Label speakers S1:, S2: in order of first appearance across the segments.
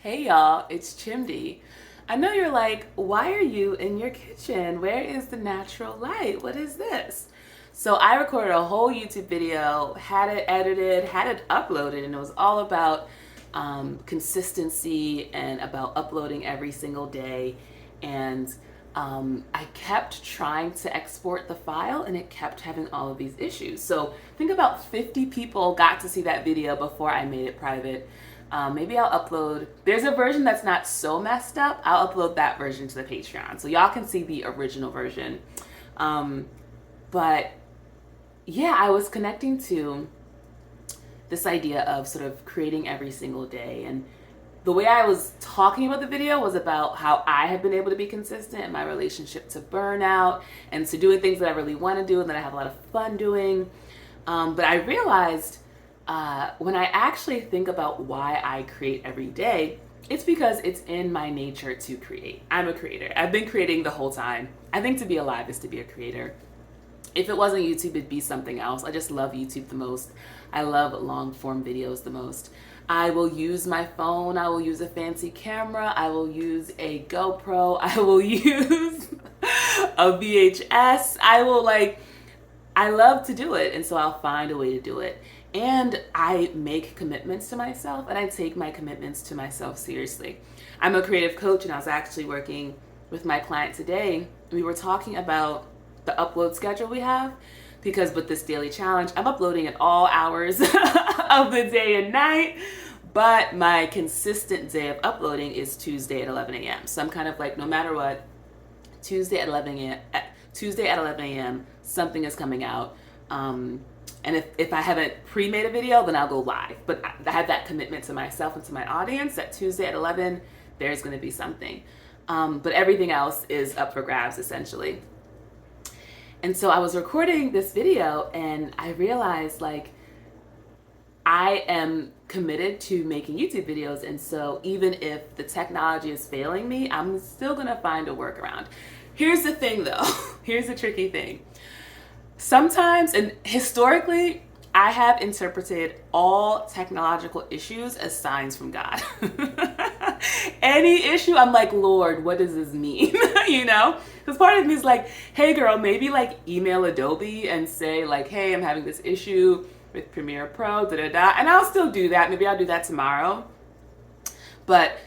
S1: Hey y'all, it's Chimdi. I know you're like, why are you in your kitchen? Where is the natural light? What is this? So I recorded a whole YouTube video, had it edited, had it uploaded, and it was all about consistency and about uploading every single day. And I kept trying to export the file and it kept having all of these issues. So I think about 50 people got to see that video before I made it private. Maybe I'll upload. There's a version that's not so messed up. I'll upload that version to the Patreon so y'all can see the original version. But yeah, I was connecting to this idea of sort of creating every single day. And the way I was talking about the video was about how I have been able to be consistent in my relationship to burnout and to doing things that I really want to do and that I have a lot of fun doing. But I realized when I actually think about why I create every day, it's because it's in my nature to create. I'm a creator. I've been creating the whole time. I think to be alive is to be a creator. If it wasn't YouTube, it'd be something else. I just love YouTube the most. I love long form videos the most. I will use my phone. I will use a fancy camera. I will use a GoPro. I will use a VHS. I love to do it. And so I'll find a way to do it. And I make commitments to myself and I take my commitments to myself seriously. I'm a creative coach and I was actually working with my client today. We were talking about the upload schedule we have because with this daily challenge, I'm uploading at all hours of the day and night, but my consistent day of uploading is Tuesday at 11 a.m. So I'm kind of like, no matter what, Tuesday at 11 a.m. Tuesday at 11 a.m. something is coming out. And if I haven't pre-made a video, then I'll go live. But I have that commitment to myself and to my audience that Tuesday at 11, there's going to be something. But everything else is up for grabs, essentially. And so I was recording this video and I realized I am committed to making YouTube videos. And so even if the technology is failing me, I'm still going to find a workaround. Here's the thing though. Here's the tricky thing. Sometimes, and historically, I have interpreted all technological issues as signs from God. Any issue, I'm like, Lord, what does this mean? Because part of me is like, hey girl, maybe email Adobe and say hey, I'm having this issue with Premiere Pro, and I'll still do that. Maybe I'll do that tomorrow. But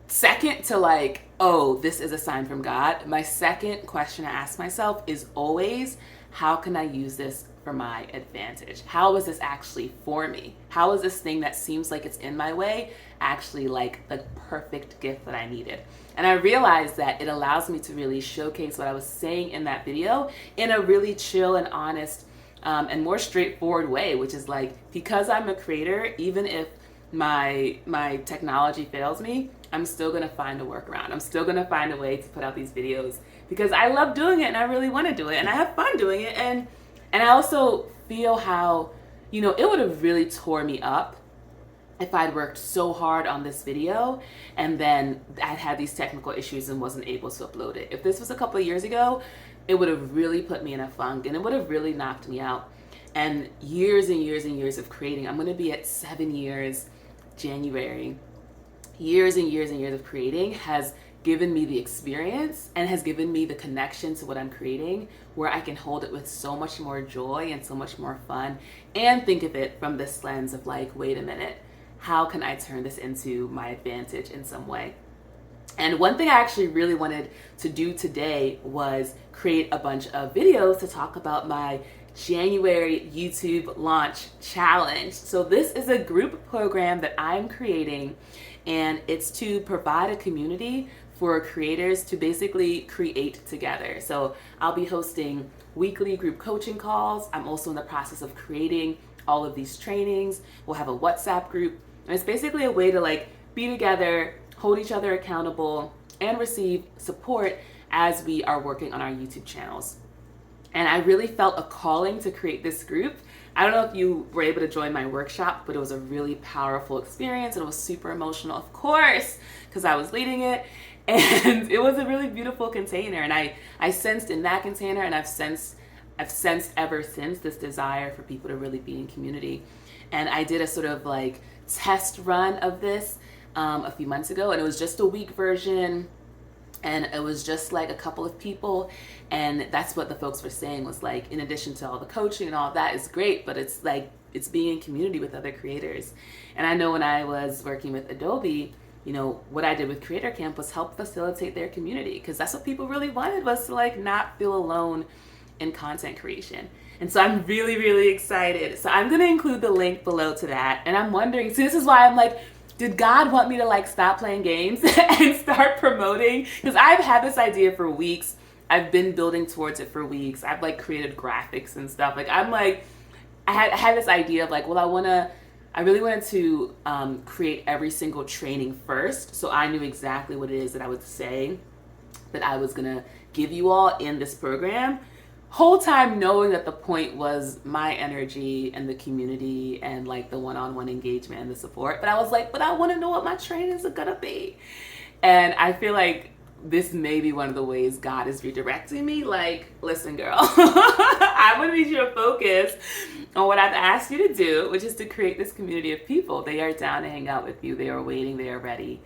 S1: second to oh, this is a sign from God, my second question I ask myself is always, how can I use this for my advantage? How is this actually for me? How is this thing that seems like it's in my way actually the perfect gift that I needed? And I realized that it allows me to really showcase what I was saying in that video in a really chill and honest and more straightforward way, which is because I'm a creator, even if my technology fails me, I'm still gonna find a workaround. I'm still gonna find a way to put out these videos because I love doing it and I really want to do it and I have fun doing it, and I also feel how it would have really tore me up if I'd worked so hard on this video and then I'd had these technical issues and wasn't able to upload it. If this was a couple of years ago, it would have really put me in a funk and it would have really knocked me out. And years and years and years of creating, I'm going to be at 7 years January. Years and years and years of creating has given me the experience and has given me the connection to what I'm creating where I can hold it with so much more joy and so much more fun and think of it from this lens of wait a minute, how can I turn this into my advantage in some way? And one thing I actually really wanted to do today was create a bunch of videos to talk about my January YouTube launch challenge. So this is a group program that I'm creating, and it's to provide a community for creators to basically create together. So I'll be hosting weekly group coaching calls. I'm also in the process of creating all of these trainings. We'll have a WhatsApp group, and it's basically a way to be together, hold each other accountable, and receive support as we are working on our YouTube channels. And I really felt a calling to create this group. I don't know if you were able to join my workshop, but it was a really powerful experience and it was super emotional, of course, because I was leading it. And it was a really beautiful container. And I sensed in that container, and I've sensed ever since, this desire for people to really be in community. And I did a sort of test run of this a few months ago, and it was just a week version, and it was just like a couple of people. And that's what the folks were saying was like, in addition to all the coaching and all that is great, but it's like, it's being in community with other creators. And I know when I was working with Adobe, you know, what I did with Creator Camp was help facilitate their community, because that's what people really wanted, was to like not feel alone in content creation. And so I'm really, really excited. So I'm gonna include the link below to that. And I'm wondering, so this is why I'm like, did God want me to like stop playing games and start promoting? Because I've had this idea for weeks. I've been building towards it for weeks. I've like created graphics and stuff. Like I'm like, I had this idea of like, well, I really wanted to create every single training first. So I knew exactly what it is that I would say that I was gonna give you all in this program. Whole time knowing that the point was my energy and the community and like the one-on-one engagement and the support. But I was like, but I want to know what my trainings are gonna be. And I feel like this may be one of the ways God is redirecting me. Like, listen, girl, I want to need you to focus on what I've asked you to do, which is to create this community of people. They are down to hang out with you. They are waiting. They are ready.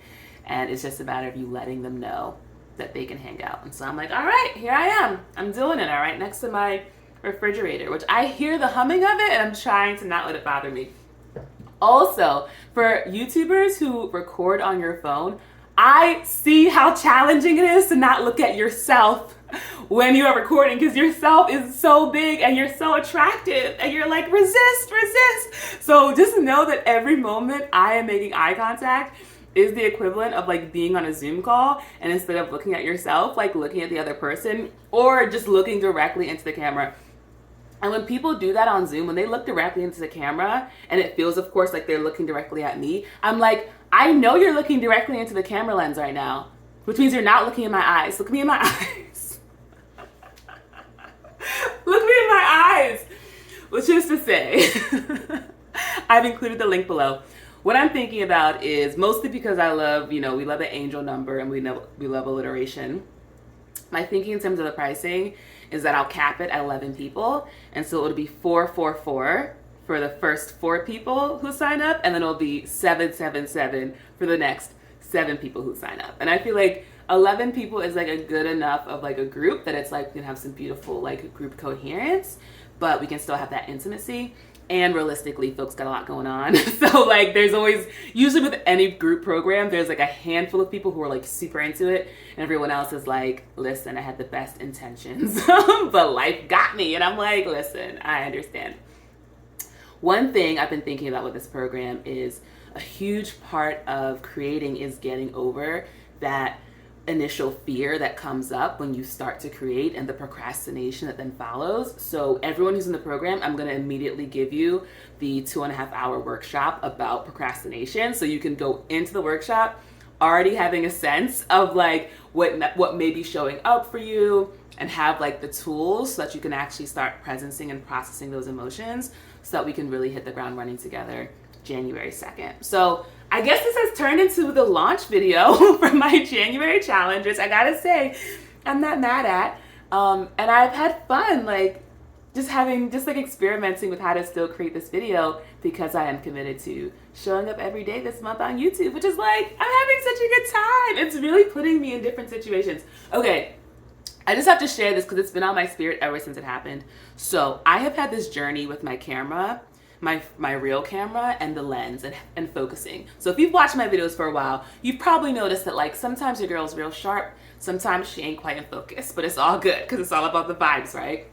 S1: And it's just a matter of you letting them know that they can hang out. And so I'm like, all right, here I am. I'm doing it, all right, next to my refrigerator, which I hear the humming of it, and I'm trying to not let it bother me. Also, for YouTubers who record on your phone, I see how challenging it is to not look at yourself when you are recording, because yourself is so big and you're so attractive and you're like, resist. So just know that every moment I am making eye contact is the equivalent of like being on a Zoom call, and instead of looking at yourself, like looking at the other person or just looking directly into the camera. And when people do that on Zoom, when they look directly into the camera and it feels, of course, like they're looking directly at me, I'm like, I know you're looking directly into the camera lens right now, which means you're not looking in my eyes. Look me in my eyes. Look me in my eyes. Which is to say, I've included the link below. What I'm thinking about is, mostly because I love, you know, we love the angel number and we love alliteration. My thinking in terms of the pricing is that I'll cap it at 11 people. And so it'll be 444 for the first 4 people who sign up. And then it'll be 777 for the next 7 people who sign up. And I feel like 11 people is like a good enough of like a group that it's like we can have some beautiful like group coherence, but we can still have that intimacy. And realistically, folks got a lot going on. So like there's always, usually with any group program, there's like a handful of people who are like super into it. And everyone else is like, listen, I had the best intentions, but life got me. And I'm like, listen, I understand. One thing I've been thinking about with this program is a huge part of creating is getting over that initial fear that comes up when you start to create and the procrastination that then follows. So everyone who's in the program, I'm going to immediately give you the 2.5-hour workshop about procrastination. So you can go into the workshop already having a sense of like what may be showing up for you, and have like the tools so that you can actually start presencing and processing those emotions so that we can really hit the ground running together January 2nd. So I guess this has turned into the launch video for my January challenge, which I gotta say, I'm not mad at. And I've had fun, like just experimenting with how to still create this video, because I am committed to showing up every day this month on YouTube, which is like, I'm having such a good time. It's really putting me in different situations. Okay, I just have to share this because it's been on my spirit ever since it happened. So I have had this journey with my camera, my real camera, and the lens and focusing. So if you've watched my videos for a while, you've probably noticed that like sometimes your girl's real sharp, sometimes she ain't quite in focus, but it's all good because it's all about the vibes, right?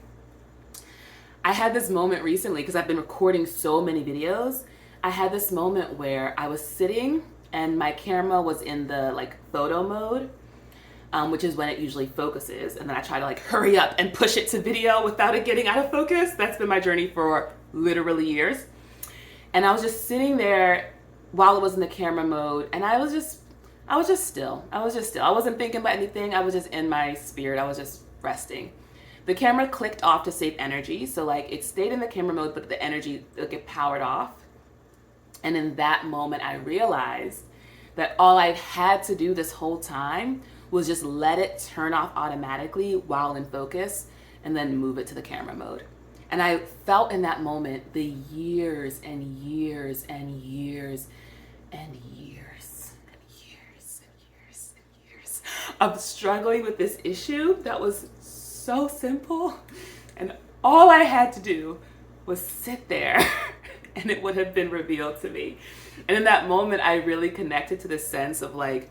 S1: I had this moment recently because I've been recording so many videos. I had this moment where I was sitting and my camera was in the like photo mode, which is when it usually focuses. And then I try to like hurry up and push it to video without it getting out of focus. That's been my journey for literally years. And I was just sitting there while it was in the camera mode, and I was just still. I wasn't thinking about anything. I was just in my spirit. I was just resting. The camera clicked off to save energy. So like it stayed in the camera mode, but the energy, like it powered off. And in that moment, I realized that all I've had to do this whole time was just let it turn off automatically while in focus, and then move it to the camera mode. And I felt in that moment the years and years and years and years of struggling with this issue that was so simple, and all I had to do was sit there and it would have been revealed to me. And in that moment, I really connected to the sense of like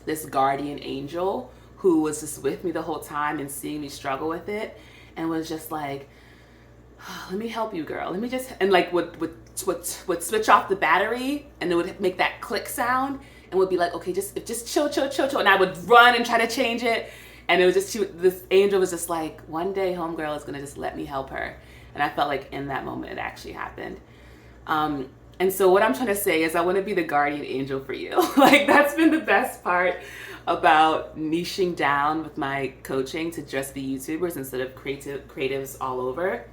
S1: this guardian angel who was just with me the whole time and seeing me struggle with it, and was just like, oh, let me help you, girl. Let me just, and like would switch off the battery, and it would make that click sound, and would be like, okay, just chill. And I would run and try to change it. And it was just, this angel was just like, one day homegirl is gonna just let me help her. And I felt like in that moment it actually happened. And so what I'm trying to say is I want to be the guardian angel for you. Like, that's been the best part about niching down with my coaching to just be YouTubers instead of creatives all over,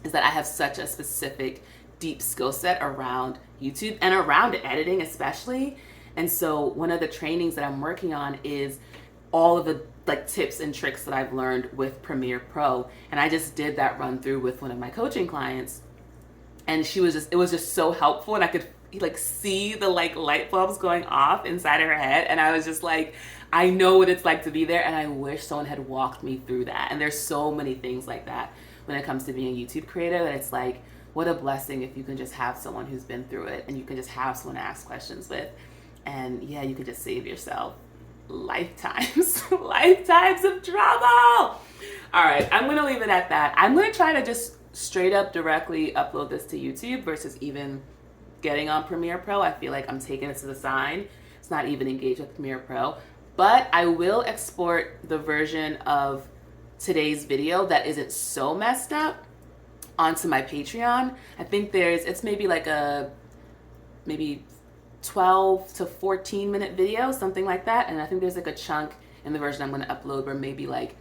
S1: is that I have such a specific, deep skill set around YouTube and around editing especially. And so one of the trainings that I'm working on is all of the like tips and tricks that I've learned with Premiere Pro. And I just did that run through with one of my coaching clients. And it was just so helpful, and I could like see the like light bulbs going off inside of her head. And I was just like, I know what it's like to be there, and I wish someone had walked me through that. And there's so many things like that when it comes to being a YouTube creator, that it's like, what a blessing if you can just have someone who's been through it, and you can just have someone to ask questions with. And yeah, you could just save yourself lifetimes of trouble. All right, I'm gonna leave it at that. I'm gonna try to just straight up directly upload this to YouTube versus even getting on Premiere Pro. I feel like I'm taking this as a sign. It's not even engaged with Premiere Pro, but I will export the version of today's video that isn't so messed up onto my Patreon. I think it's maybe like maybe 12 to 14 minute video, something like that. And I think there's like a chunk in the version I'm going to upload where maybe like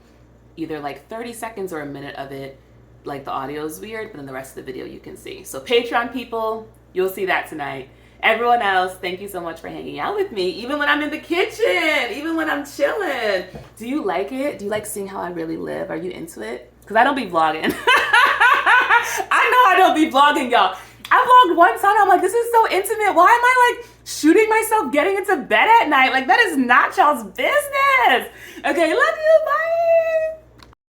S1: either like 30 seconds or a minute of it, like the audio is weird, but then the rest of the video you can see. So Patreon people, you'll see that tonight. Everyone else, thank you so much for hanging out with me, even when I'm in the kitchen, even when I'm chilling. Do you like it? Do you like seeing how I really live? Are you into it? Because I don't be vlogging. I know I don't be vlogging, y'all. I vlogged one time, I'm like, this is so intimate. Why am I like shooting myself getting into bed at night? Like, that is not y'all's business. Okay, love you, bye.